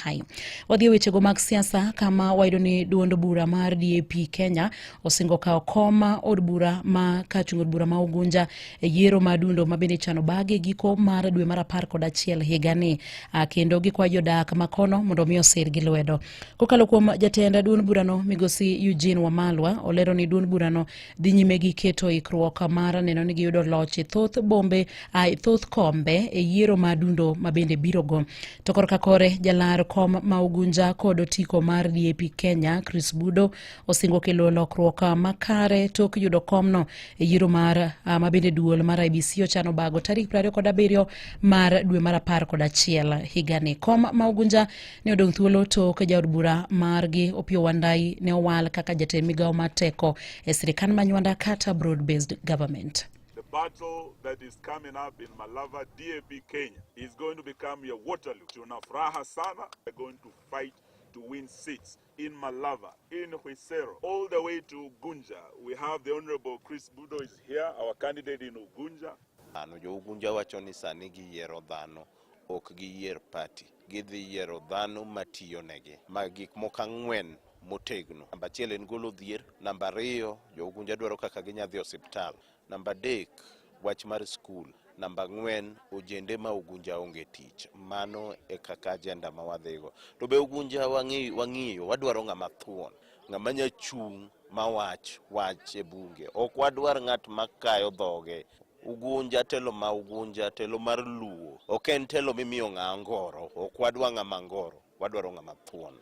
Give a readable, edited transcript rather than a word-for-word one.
Mutahi. Wadhi wechego mag siasa kama wayudo ni duond bura mar DAP Kenya osingo kao koma od bura ma kachung od bura ma Ugunja yiero ma adundo ma bende chano bage giko mar dwe mar 11 higani, kendo gikwa jodak makono mondo mi osir gi lwedo. Kokalo kuom jatenda duond burano migosi Eugene Wamalwa olero ni duond burano dhi nyime gi keto ikruok mar neno ni giyudo loch thoth kombe e yiero ma adundo ma bende birogo. To korka kore jalar kom ma Ugunja kod otiko mar DAP Kenya Chris Budo osingo kelo lokruok makare tok yudo komno e yiero mar ma bende duol mar IBC ochano bago tarik 27 mar dwe mar 11 higani. Kom ma Ugunja ne odong' thuolo tok jaod bura margi Opiyo Wandayi ne owal kaka jatend migawo mar teko e sirikal manywanda kata broad-based government. The battle that is coming up in Malava, DAP Kenya, is going to become a Waterloo. Tunafuraha sana. We're going to fight to win seats in Malava, in Yiero, all the way to Ugunja. We have the Honorable Chris Budo is here, our candidate in Ugunja. Jo Ugunja wacho ni sani giyiero dhano, ok giyier party. Gidhi yiero dhano matiyo negi. Magik moko 4 motegno. Namba 1 en golo dhier, namba 2 jo Ugunja dwaro kaka ginyadhi osiptal, namba 3 wach mar skul, namba 4 ojende ma Ugunja onge tich. Mano e kaka agenda ma wadhigo. To be Ugunja wang'iyo wadwaro ng'ama thuon, ng'ama nya chung' ma wach e bunge. Ok wadwar ng'at makayo dhoge. Ugunja telo ma Ugunja telo mar luo. Ok en telo mimiyo ng'angoro, ok wadwa ng'ama ngoro, wadwaro ng'ama thuon.